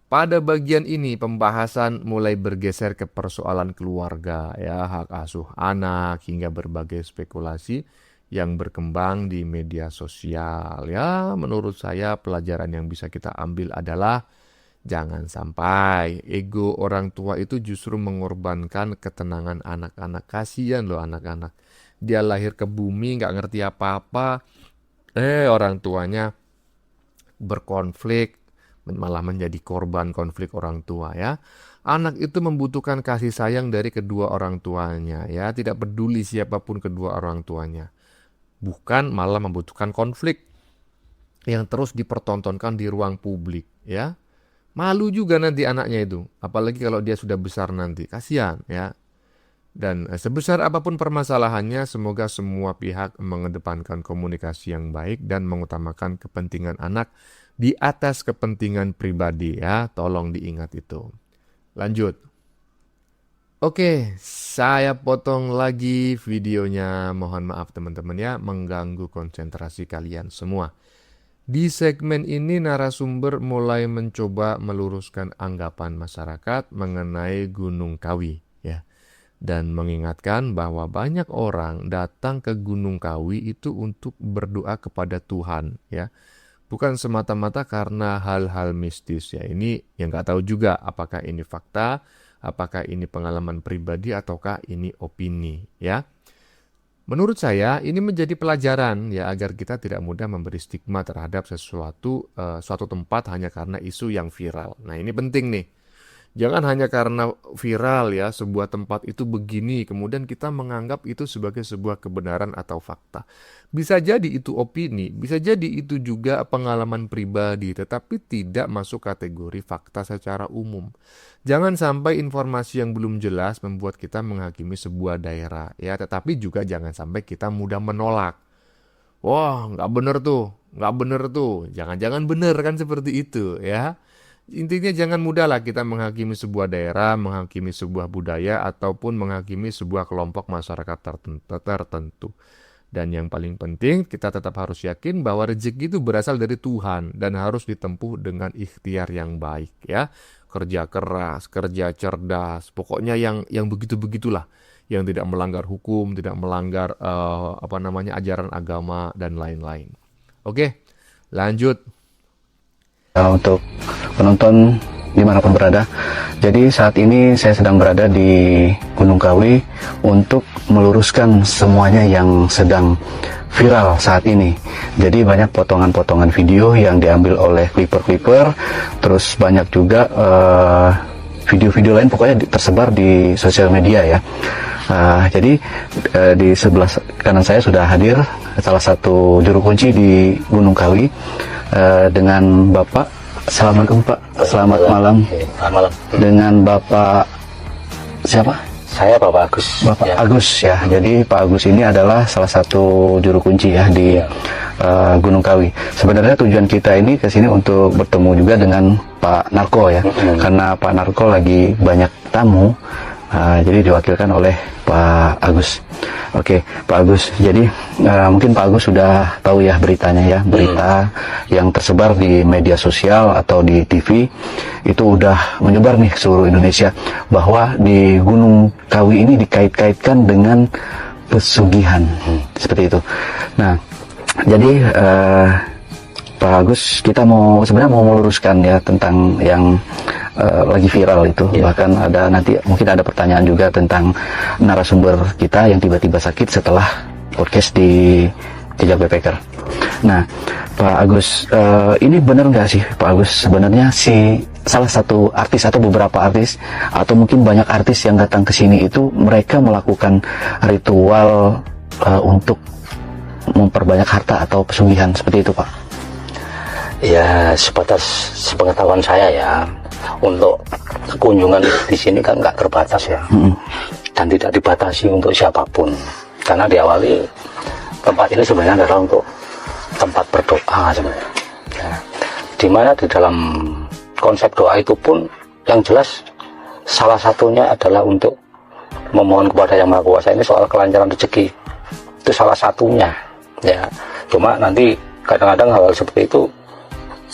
Pada bagian ini pembahasan mulai bergeser ke persoalan keluarga ya, hak asuh anak hingga berbagai spekulasi yang berkembang di media sosial. Ya, menurut saya pelajaran yang bisa kita ambil adalah jangan sampai ego orang tua itu justru mengorbankan ketenangan anak-anak. Kasian loh anak-anak. Dia lahir ke bumi nggak ngerti apa-apa. Orang tuanya berkonflik, malah menjadi korban konflik orang tua ya. Anak itu membutuhkan kasih sayang dari kedua orang tuanya ya, tidak peduli siapapun kedua orang tuanya. Bukan malah membutuhkan konflik yang terus dipertontonkan di ruang publik ya. Malu juga nanti anaknya itu, apalagi kalau dia sudah besar nanti, kasihan ya. Dan sebesar apapun permasalahannya, semoga semua pihak mengedepankan komunikasi yang baik dan mengutamakan kepentingan anak di atas kepentingan pribadi ya. Tolong diingat itu. Lanjut. Oke, saya potong lagi videonya. Mohon maaf teman-teman ya, mengganggu konsentrasi kalian semua. Di segmen ini narasumber mulai mencoba meluruskan anggapan masyarakat mengenai Gunung Kawi ya. Dan mengingatkan bahwa banyak orang datang ke Gunung Kawi itu untuk berdoa kepada Tuhan ya. Bukan semata-mata karena hal-hal mistis ya. Ini yang nggak tahu juga apakah ini fakta, apakah ini pengalaman pribadi ataukah ini opini ya. Menurut saya ini menjadi pelajaran ya agar kita tidak mudah memberi stigma terhadap suatu tempat hanya karena isu yang viral. Nah, ini penting nih. Jangan hanya karena viral ya sebuah tempat itu begini, kemudian kita menganggap itu sebagai sebuah kebenaran atau fakta. Bisa jadi itu opini, bisa jadi itu juga pengalaman pribadi, tetapi tidak masuk kategori fakta secara umum. Jangan sampai informasi yang belum jelas membuat kita menghakimi sebuah daerah ya, tetapi juga jangan sampai kita mudah menolak. Wah, nggak bener tuh, jangan-jangan bener kan seperti itu ya. Intinya jangan mudahlah kita menghakimi sebuah daerah, menghakimi sebuah budaya, ataupun menghakimi sebuah kelompok masyarakat tertentu. Dan yang paling penting, kita tetap harus yakin bahwa rezeki itu berasal dari Tuhan dan harus ditempuh dengan ikhtiar yang baik ya. Kerja keras, kerja cerdas, pokoknya yang begitu-begitulah. Yang tidak melanggar hukum, tidak melanggar ajaran agama dan lain-lain. Oke, lanjut. Untuk penonton dimanapun berada, jadi saat ini saya sedang berada di Gunung Kawi untuk meluruskan semuanya yang sedang viral saat ini. Jadi banyak potongan-potongan video yang diambil oleh clipper-clipper, terus banyak juga video-video lain pokoknya tersebar di sosial media ya. Jadi di sebelah kanan saya sudah hadir salah satu juru kunci di Gunung Kawi dengan Bapak. Assalamualaikum Pak, selamat malam. Dengan Bapak siapa? Saya Bapak Agus. Bapak Agus ya. Jadi Pak Agus ini adalah salah satu juru kunci ya di Gunung Kawi. Sebenarnya tujuan kita ini ke sini untuk bertemu juga dengan Pak Narko ya. Karena Pak Narko lagi banyak tamu. Jadi diwakilkan oleh Pak Agus. Oke, Pak Agus. Jadi mungkin Pak Agus sudah tahu ya beritanya ya, berita yang tersebar di media sosial atau di TV itu udah menyebar nih ke seluruh Indonesia bahwa di Gunung Kawi ini dikait-kaitkan dengan pesugihan seperti itu. Nah, jadi Pak Agus, kita sebenarnya mau meluruskan ya tentang yang lagi viral itu. Bahkan ada nanti mungkin ada pertanyaan juga tentang narasumber kita yang tiba-tiba sakit setelah podcast di Jejak Backpacker. Nah, Pak Agus, ini benar nggak sih Pak Agus sebenarnya salah satu artis atau beberapa artis atau mungkin banyak artis yang datang ke sini itu mereka melakukan ritual untuk memperbanyak harta atau pesugihan seperti itu Pak? Ya, sebatas sepengetahuan saya ya, untuk kunjungan di sini kan nggak terbatas ya, dan tidak dibatasi untuk siapapun. Karena diawali tempat ini sebenarnya adalah untuk tempat berdoa sebenarnya. Ya. Dimana di dalam konsep doa itu pun yang jelas salah satunya adalah untuk memohon kepada Yang Maha Kuasa ini soal kelancaran rezeki. Itu salah satunya. Ya, cuma nanti kadang-kadang hal-hal seperti itu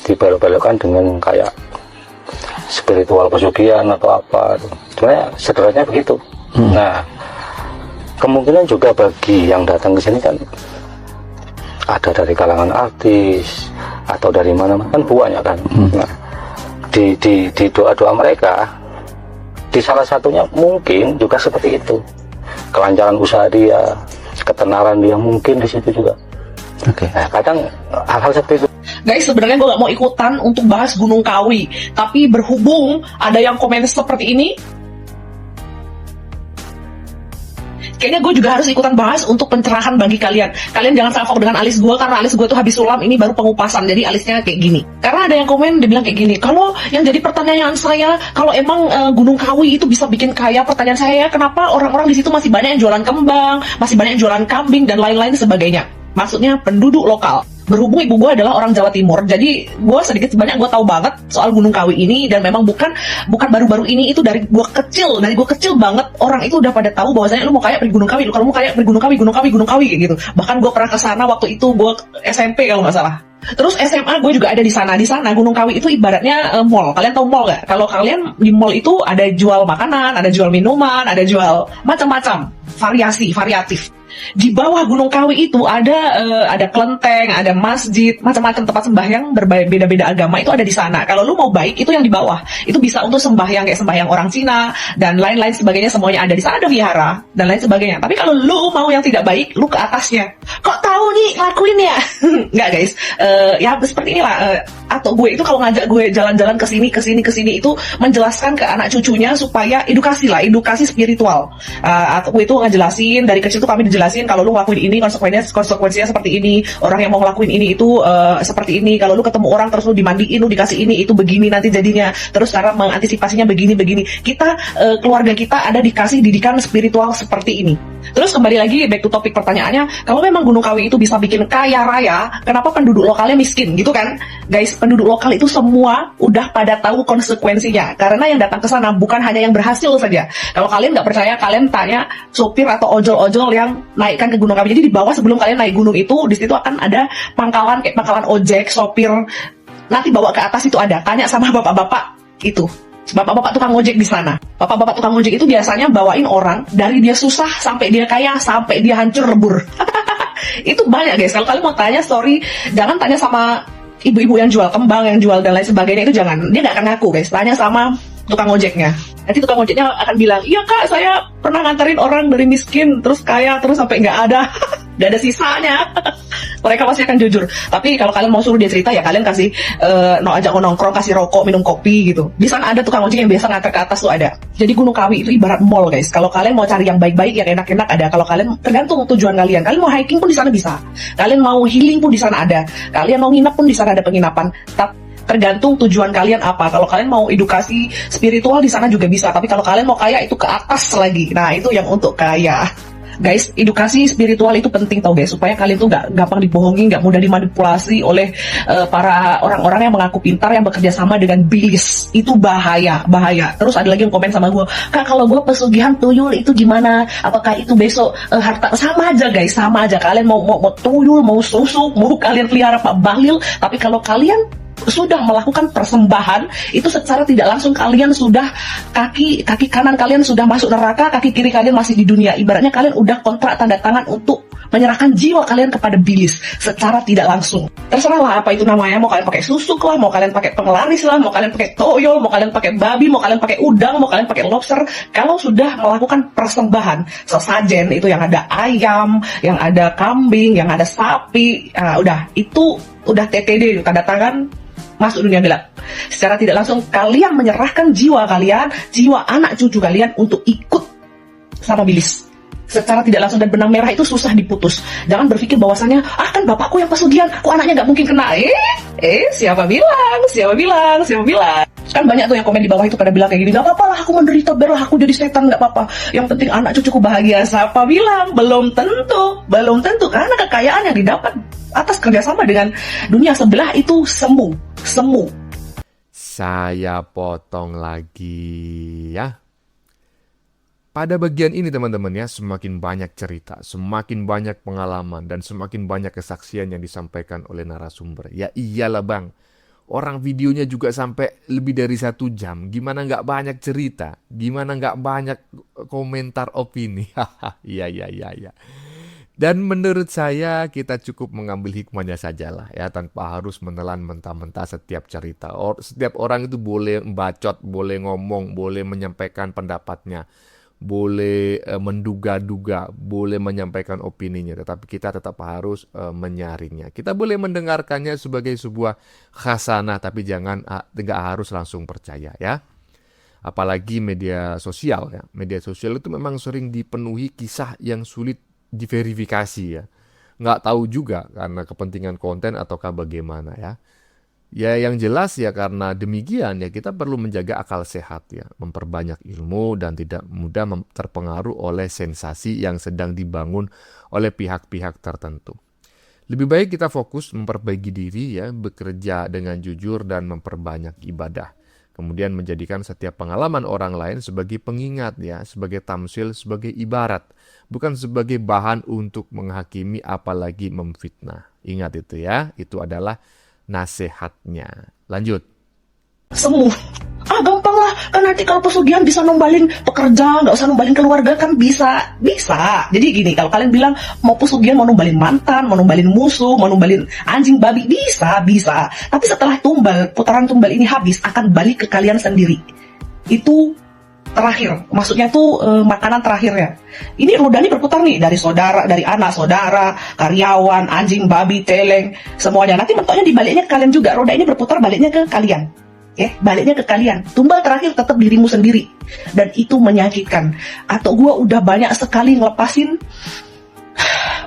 dibelok-belokkan dengan kayak spiritual pesugihan atau apa. Sebenarnya sederhananya begitu. Nah, kemungkinan juga bagi yang datang ke sini kan ada dari kalangan artis atau dari mana kan banyak kan. Nah, di doa-doa mereka di salah satunya mungkin juga seperti itu. Kelancaran usaha dia, ketenaran dia mungkin di situ juga. Oke. Nah, kadang hal-hal seperti itu. Guys, sebenarnya gue gak mau ikutan untuk bahas Gunung Kawi, tapi berhubung ada yang komen seperti ini, kayaknya gue juga harus ikutan bahas untuk pencerahan bagi kalian. Kalian jangan salfok dengan alis gue, karena alis gue tuh habis sulam, ini baru pengupasan, jadi alisnya kayak gini. Karena ada yang komen, dia bilang kayak gini, kalau yang jadi pertanyaan saya, kalau emang Gunung Kawi itu bisa bikin kaya, pertanyaan saya, kenapa orang-orang di situ masih banyak yang jualan kembang, masih banyak yang jualan kambing, dan lain-lain sebagainya. Maksudnya penduduk lokal. Berhubung ibu gue adalah orang Jawa Timur, jadi gue sedikit sebanyak gue tahu banget soal Gunung Kawi ini, dan memang bukan baru-baru ini, itu dari gue kecil banget orang itu udah pada tahu bahwasanya lu mau kaya pergi Gunung Kawi, lu kalau mau kaya pergi Gunung Kawi kayak gitu. Bahkan gue pernah ke sana waktu itu gue SMP kalau nggak salah. Terus SMA gue juga ada di sana. Di sana Gunung Kawi itu ibaratnya mall. Kalian tahu mall gak? Kalau kalian di mall itu ada jual makanan, ada jual minuman, ada jual macam-macam, variatif. Di bawah Gunung Kawi itu ada kelenteng, ada masjid, macam-macam tempat sembahyang berbeda-beda agama itu ada di sana. Kalau lu mau baik itu yang di bawah. Itu bisa untuk sembahyang kayak sembahyang orang Cina dan lain-lain sebagainya, semuanya ada di sana, ada vihara dan lain sebagainya. Tapi kalau lu mau yang tidak baik, lu ke atasnya. Kok tahu nih lakuin ya? Enggak guys. Ya seperti inilah. Atau gue itu kalau ngajak gue jalan-jalan ke sini itu menjelaskan ke anak cucunya supaya edukasi spiritual. Atau gue itu ngejelasin dari kecil tuh kami dijelasin kalau lu ngelakuin ini konsekuensinya seperti ini, orang yang mau ngelakuin ini itu seperti ini, kalau lu ketemu orang terus lu dimandiin, lu dikasih ini itu begini nanti jadinya, terus cara mengantisipasinya begini. Kita keluarga kita ada dikasih didikan spiritual seperti ini. Terus kembali lagi back to topik pertanyaannya, kalau memang Gunung Kawi itu bisa bikin kaya raya, kenapa penduduk lokalnya miskin gitu kan? Guys, penduduk lokal itu semua udah pada tahu konsekuensinya, karena yang datang ke sana bukan hanya yang berhasil saja. Kalau kalian nggak percaya, kalian tanya sopir atau ojol-ojol yang naikkan ke Gunung Kawi. Jadi di bawah sebelum kalian naik gunung itu, di situ akan ada pangkalan kayak pangkalan ojek, sopir. Nanti bawa ke atas itu ada. Tanya sama bapak-bapak itu. Bapak-bapak tukang ojek di sana. Bapak-bapak tukang ojek itu biasanya bawain orang dari dia susah sampai dia kaya, sampai dia hancur lebur. Itu banyak guys. Kalau kalian mau tanya, sorry, jangan tanya sama ibu-ibu yang jual kembang, yang jual dan lain sebagainya, itu jangan. Dia nggak akan ngaku guys. Tanya sama tukang ojeknya. Nanti tukang ojeknya akan bilang, iya kak, saya pernah nganterin orang dari miskin terus kaya terus sampai nggak ada. Nggak ada sisanya. Mereka pasti akan jujur. Tapi kalau kalian mau suruh dia cerita, ya kalian kasih ajak nongkrong, kasih rokok, minum kopi gitu. Di sana ada tukang ojek yang biasa nganter ke atas tuh ada. Jadi Gunung Kawi itu ibarat mall guys. Kalau kalian mau cari yang baik-baik, yang enak-enak ada. Kalau kalian tergantung tujuan kalian. Kalian mau hiking pun di sana bisa. Kalian mau healing pun di sana ada. Kalian mau nginep pun di sana ada penginapan. Tapi tergantung tujuan kalian apa. Kalau kalian mau edukasi spiritual di sana juga bisa. Tapi kalau kalian mau kaya itu ke atas lagi. Nah itu yang untuk kaya. Guys, edukasi spiritual itu penting tau guys, supaya kalian tuh gak gampang dibohongi, gak mudah dimanipulasi oleh para orang-orang yang mengaku pintar, yang bekerja sama dengan bilis. Itu bahaya. Terus ada lagi yang komen sama gue, kak kalau gue pesugihan tuyul itu gimana? Apakah itu besok harta? Sama aja guys, sama aja. Kalian mau tuyul, mau susuk, mau kalian pelihara Pak Bahlil, tapi kalau kalian sudah melakukan persembahan itu secara tidak langsung kalian sudah kaki kanan kalian sudah masuk neraka, kaki kiri kalian masih di dunia. Ibaratnya kalian udah kontrak tanda tangan untuk menyerahkan jiwa kalian kepada bilis secara tidak langsung. Terserah lah apa itu namanya, mau kalian pakai susuk lah, mau kalian pakai penglaris lah, mau kalian pakai toyol, mau kalian pakai babi, mau kalian pakai udang, mau kalian pakai lobster. Kalau sudah melakukan persembahan sesajen itu yang ada ayam, yang ada kambing, yang ada sapi, udah itu udah TTD tanda tangan masuk dunia gelap. Secara tidak langsung kalian menyerahkan jiwa kalian, jiwa anak cucu kalian untuk ikut sama bilis. Secara tidak langsung, dan benang merah itu susah diputus. Jangan berpikir bahwasannya, kan bapakku yang pesugihan, aku anaknya nggak mungkin kena. Siapa bilang? Kan banyak tuh yang komen di bawah itu pada bilang kayak gini, gak apa-apa lah aku menderita, biarlah aku jadi setan, gak apa-apa. Yang penting anak cucuku bahagia. Siapa bilang? Belum tentu, karena kekayaan yang didapat atas kerjasama dengan dunia sebelah itu semu. Saya potong lagi ya. Pada bagian ini teman-teman ya, semakin banyak cerita, semakin banyak pengalaman, dan semakin banyak kesaksian yang disampaikan oleh narasumber. Ya iyalah bang, orang videonya juga sampai lebih dari 1 jam. Gimana nggak banyak cerita? Gimana nggak banyak komentar opini? Iya. Dan menurut saya kita cukup mengambil hikmahnya sajalah ya, tanpa harus menelan mentah-mentah setiap cerita. Setiap orang itu boleh bacot, boleh ngomong, boleh menyampaikan pendapatnya. boleh menduga-duga, boleh menyampaikan opininya, tetapi kita tetap harus menyaringnya. Kita boleh mendengarkannya sebagai sebuah khasanah, tapi nggak harus langsung percaya ya. Apalagi media sosial ya. Media sosial itu memang sering dipenuhi kisah yang sulit diverifikasi ya. Nggak tahu juga karena kepentingan konten ataukah bagaimana ya. Ya yang jelas ya karena demikian ya kita perlu menjaga akal sehat ya, memperbanyak ilmu dan tidak mudah terpengaruh oleh sensasi yang sedang dibangun oleh pihak-pihak tertentu. Lebih baik kita fokus memperbaiki diri ya, bekerja dengan jujur dan memperbanyak ibadah. Kemudian menjadikan setiap pengalaman orang lain sebagai pengingat ya, sebagai tamsil, sebagai ibarat, bukan sebagai bahan untuk menghakimi apalagi memfitnah. Ingat itu ya, itu adalah nasihatnya. Lanjut. Semu. Gampang lah. Kan nanti kalau pesugihan bisa numbalin pekerja, nggak usah numbalin keluarga kan bisa. Jadi gini, kalau kalian bilang mau pesugihan, mau numbalin mantan, mau numbalin musuh, mau numbalin anjing, babi, bisa. Tapi setelah putaran tumbal ini habis, akan balik ke kalian sendiri. Itu terakhir, maksudnya tuh makanan terakhirnya. Ini roda ini berputar nih dari saudara, dari anak saudara, karyawan, anjing, babi, celeng, semuanya. Nanti mentoknya dibaliknya ke kalian juga. Roda ini berputar baliknya ke kalian. Baliknya ke kalian. Tumbal terakhir tetap dirimu sendiri. Dan itu menyakitkan. Atau gue udah banyak sekali ngelepasin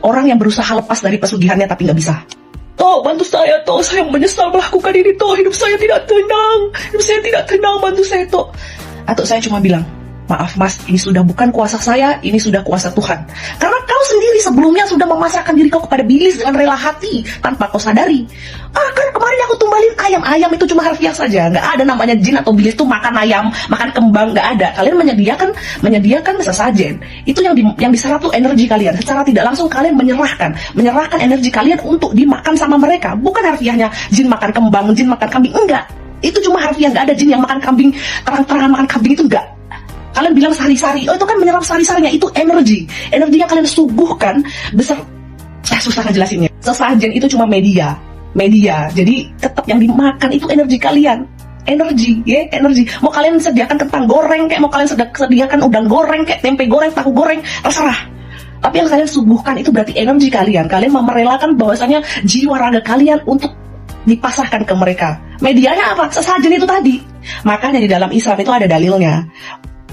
orang yang berusaha lepas dari pesugihannya tapi nggak bisa. Toh, bantu saya, toh. Saya menyesal melakukan ini, toh. Hidup saya tidak tenang. Bantu saya, toh. Atau saya cuma bilang, maaf mas, ini sudah bukan kuasa saya, ini sudah kuasa Tuhan. Karena kau sendiri sebelumnya sudah memasrahkan diri kau kepada bilis dengan rela hati, tanpa kau sadari. Kan kemarin aku tumbalin ayam itu cuma harfiah saja. Nggak ada namanya jin atau bilis tuh makan ayam, makan kembang, nggak ada. Kalian menyediakan sesajen. Itu yang diserap tuh energi kalian. Secara tidak langsung kalian menyerahkan energi kalian untuk dimakan sama mereka. Bukan harfiahnya jin makan kembang, jin makan kambing, enggak. Itu cuma harfiah, nggak ada jin yang makan kambing, terang-terangan makan kambing, itu enggak. Kalian bilang sari-sari, itu kan menyerap sari-sarinya, itu energi yang kalian suguhkan besar. Susah ngejelasinnya. Sesajen itu cuma media. Jadi tetap yang dimakan itu energi kalian. Energi. Mau kalian sediakan kentang goreng kayak, mau kalian sediakan udang goreng kayak, tempe goreng, tahu goreng, terserah. Tapi yang kalian suguhkan itu berarti energi kalian. Kalian merelakan bahwasanya jiwa raga kalian untuk dipasahkan ke mereka. Medianya apa? Sesajen itu tadi. Makanya di dalam Islam itu ada dalilnya.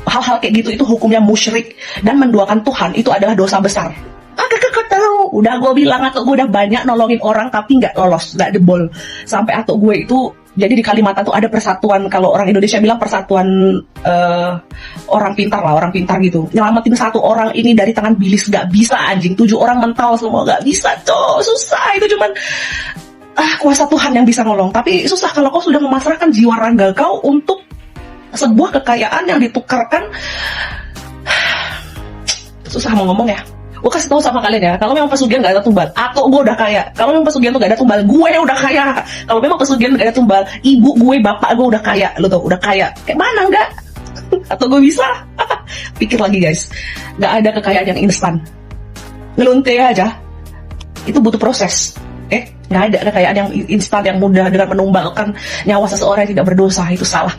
Hal-hal kayak gitu itu hukumnya musyrik dan menduakan Tuhan itu adalah dosa besar. Kakak tahu, udah gue bilang atau gue udah banyak nolongin orang tapi nggak lolos, nggak jebol. Sampai atau gue itu jadi di Kalimantan tuh ada persatuan, kalau orang Indonesia bilang persatuan orang pintar gitu. Nyelamatin satu orang ini dari tangan bilis nggak bisa anjing. 7 orang mental semua nggak bisa, tuh susah. Itu cuman kuasa Tuhan yang bisa nolong. Tapi susah kalau kau sudah memasrahkan jiwa raga kau untuk sebuah kekayaan yang ditukarkan. Susah mau ngomong ya. Gue kasih tahu sama kalian ya, kalau memang pesugihan gak ada tumbal, atau gue udah kaya. Kalau memang pesugihan tuh gak ada tumbal, gue udah kaya. Kalau memang pesugihan gak ada tumbal, ibu gue, bapak gue udah kaya. Lo tau, udah kaya. Kayak mana enggak? Atau gue bisa? Pikir lagi guys, gak ada kekayaan yang instan. Ngelunte aja, itu butuh proses. Nggak ada kekayaan yang instan yang mudah dengan menumbalkan nyawa seseorang yang tidak berdosa. Itu salah.